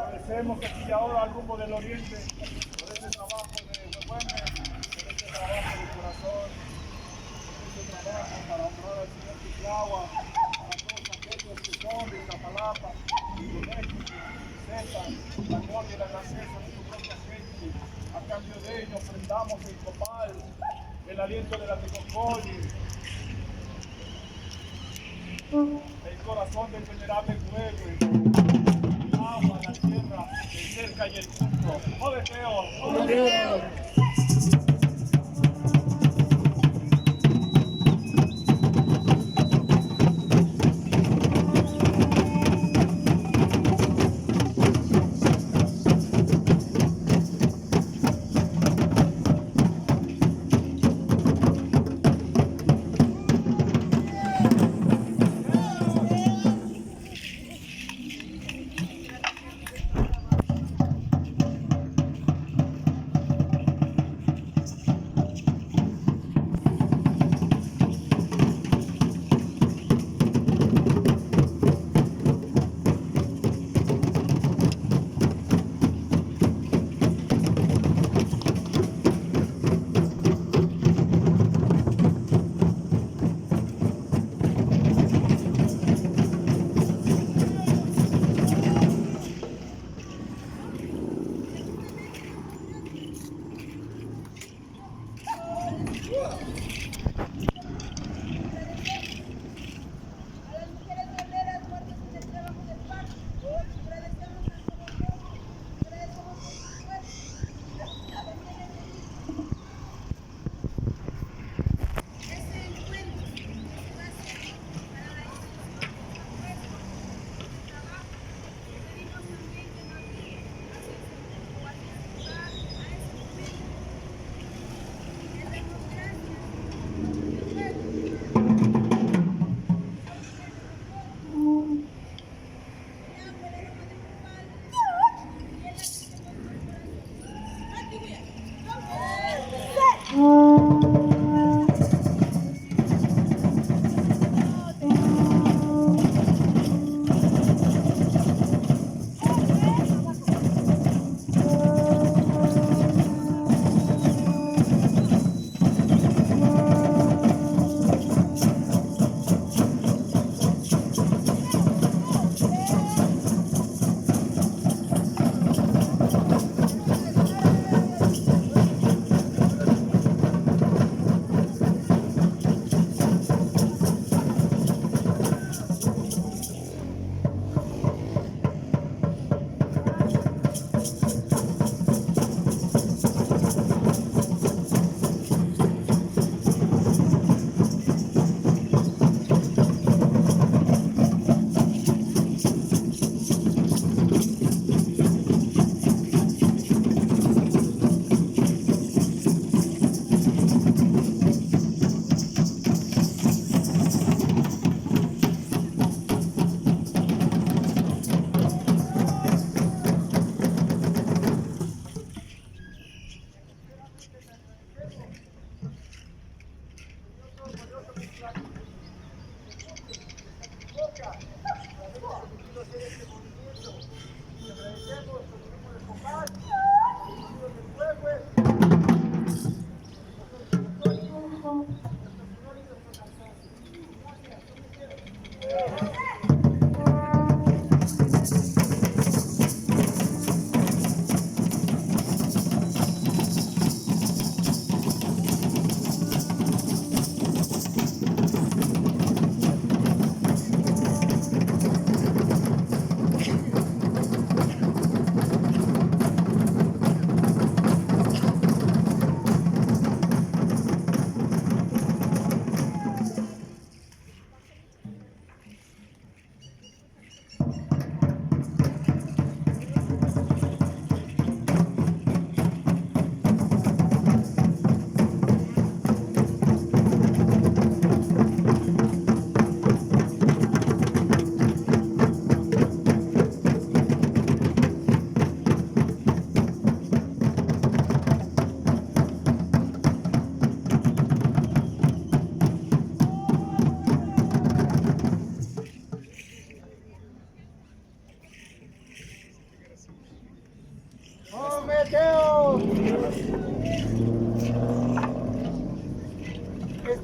Agradecemos aquí y ahora al Grupo del Oriente por ese trabajo de Huehueme, por ese trabajo de corazón, por ese trabajo para honrar al Señor Titlagua, para todos aquellos que son de Iztapalapa, de México, César, la gloria y la grandeza de su propia gente. A cambio de ello ofrendamos el copal, el aliento de la tecocolle, el corazón del venerable pueblo, el agua, la tierra, el cerca y el punto. ¡Joder, feo!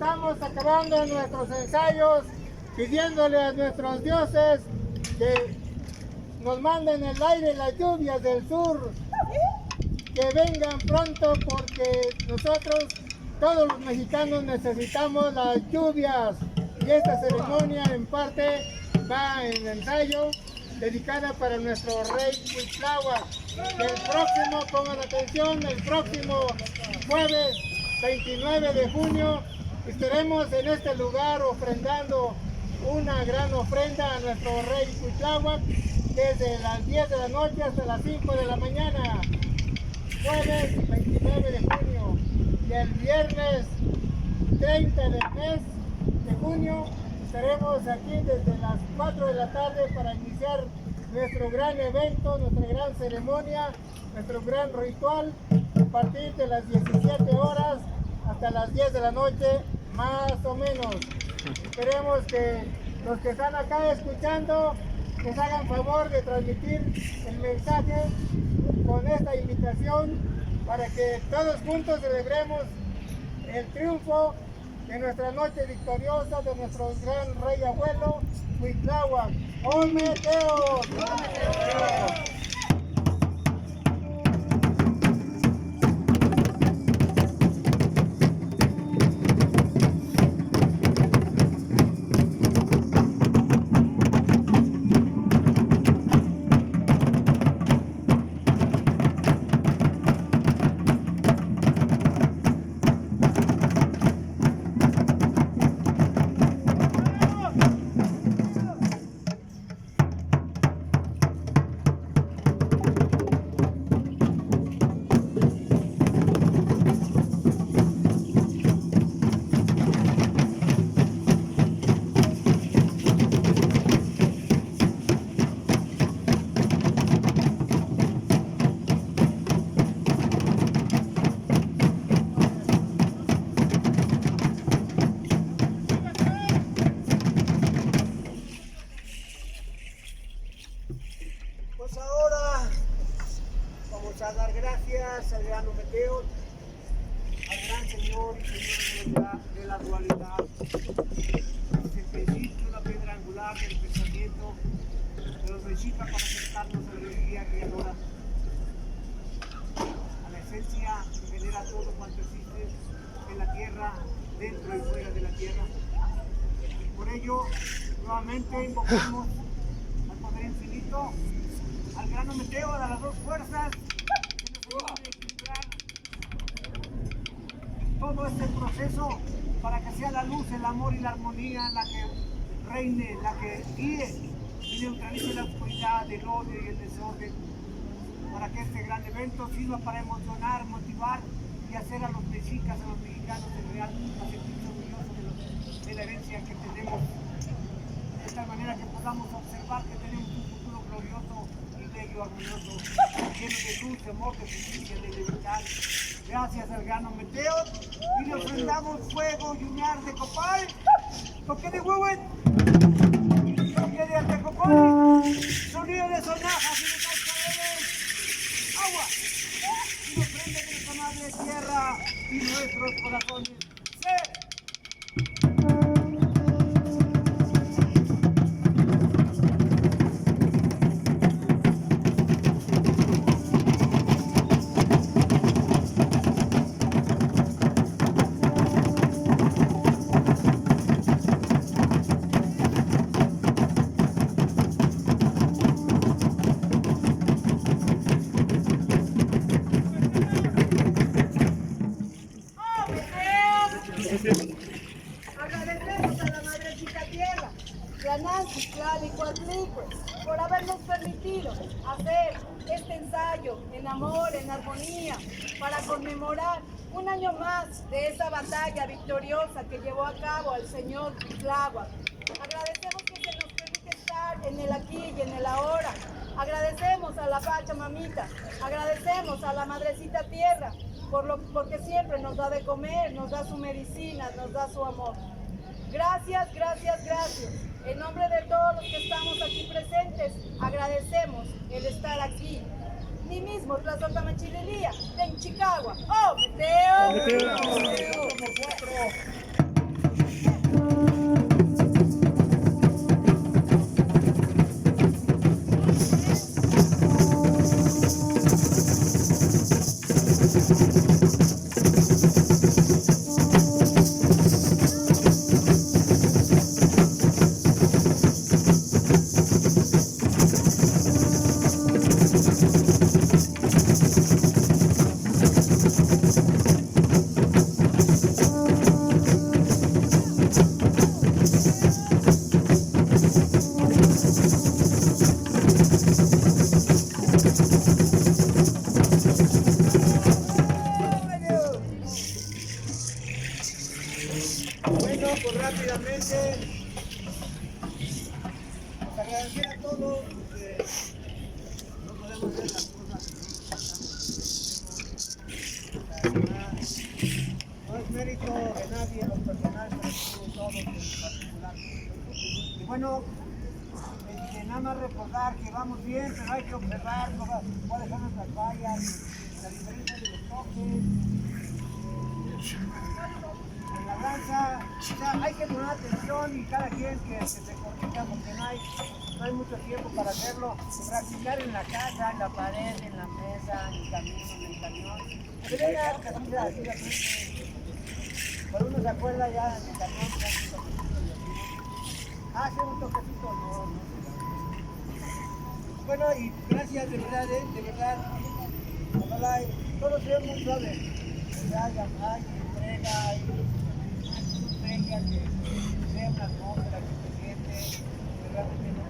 estamos acabando nuestros ensayos, pidiéndole a nuestros dioses que nos manden el aire y las lluvias del sur, que vengan pronto, porque nosotros, todos los mexicanos, necesitamos las lluvias. Y esta ceremonia en parte va en ensayo dedicada para nuestro rey Cuitláhuac. El próximo, pongan atención, el próximo jueves 29 de junio estaremos en este lugar ofrendando una gran ofrenda a nuestro rey Cuitláhuac desde las 10 de la noche hasta las 5 de la mañana. Jueves 29 de junio y el viernes 30 del mes de junio estaremos aquí desde las 4 de la tarde para iniciar nuestro gran evento, nuestra gran ceremonia, nuestro gran ritual a partir de las 17 horas hasta las 10 de la noche, más o menos. Esperemos que los que están acá escuchando les hagan favor de transmitir el mensaje con esta invitación para que todos juntos celebremos el triunfo de nuestra noche victoriosa de nuestro gran rey abuelo Cuitláhuac. ¡Ometeos! Pues ahora vamos a dar gracias al gran Ometeotl, al gran Señor y Señor de la dualidad. Es el principio, la piedra angular del pensamiento de los mexicas para acercarnos a la energía creadora, a la esencia que genera todo cuanto existe en la tierra, dentro y fuera de la tierra. Por ello, nuevamente invocamos al poder infinito, al gran Ometeotl, a las dos fuerzas que nos ayudan a equilibrar todo este proceso para que sea la luz, el amor y la armonía la que reine, la que guíe y neutralice la oscuridad, el odio y el desorden, para que este gran evento sirva para emocionar, motivar y hacer a los mexicas, a los mexicanos en real a sentirse orgullosos de la herencia que tenemos, de tal manera que podamos observar que tenemos un futuro glorioso, bello, armonioso, lleno de luz, de amor, de justicia, de libertad. Gracias al gran Ometeotl, y le ofrendamos fuego y uñar de copal, toque de huehuet, toque de antecopal, sonido de sonajas y de cascabeles, agua, y nos prende de nuestra madre tierra y nuestros corazones. ¡Sí! Agradecemos a la Madrecita Tierra, Tlanantzin, Tlali, Coatlicue, por habernos permitido hacer este ensayo en amor, en armonía, para conmemorar un año más de esa batalla victoriosa que llevó a cabo el señor Cuitláhuac. Agradecemos que se nos permite estar en el aquí y en el ahora. Agradecemos a la Pachamamita, agradecemos a la Madrecita Tierra, porque siempre nos da de comer, nos da su medicina, nos da su amor. Gracias, gracias, gracias. En nombre de todos los que estamos aquí presentes, agradecemos el estar aquí. Ni mismo Tlazoltamachililía, en Chicago. ¡Oh, Ometeotl! Bueno, pues rápidamente, pues agradecer a todos, porque no podemos hacer las cosas así. No es mérito de nadie, los personajes, pero todos en particular. Y bueno, nada más recordar que vamos bien, pero hay que observar cuáles son nuestras fallas, la diferencia de los toques. En la danza, o sea, hay que poner atención y cada quien que se corrija, porque no hay mucho tiempo para hacerlo. Practicar en la casa, en la pared, en la mesa, en el camino, en el camión. Pero ya, por uno se acuerda ya en el camión, hace un toquecito, no. Bueno, y gracias de verdad, ojalá todos sean muy suaves, que haya entrega, hay bella, que sea una atmósfera que se siente, que realmente no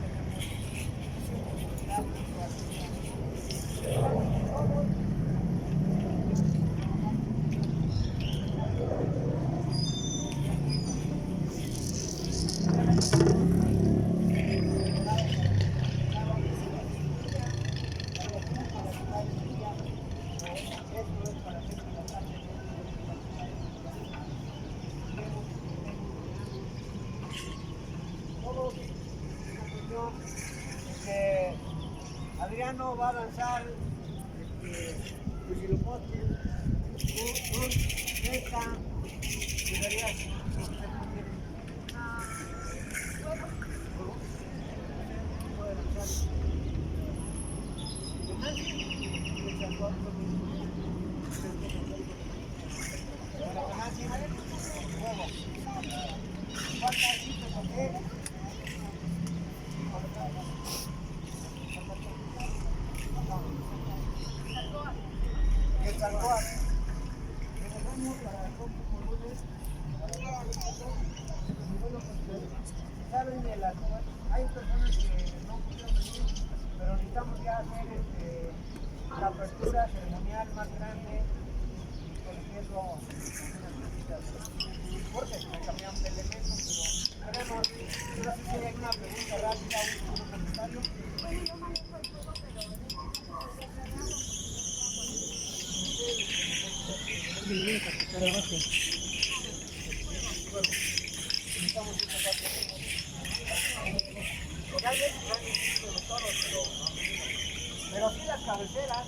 Adriano va a lanzar hay personas que no pudieron venir, pero necesitamos ya hacer la apertura ceremonial más grande, por ejemplo, porque me cambiaron de elementos, pero veremos. No sé si hay una pregunta rápida, un comentario. Pero sí las cabeceras,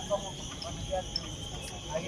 como ahí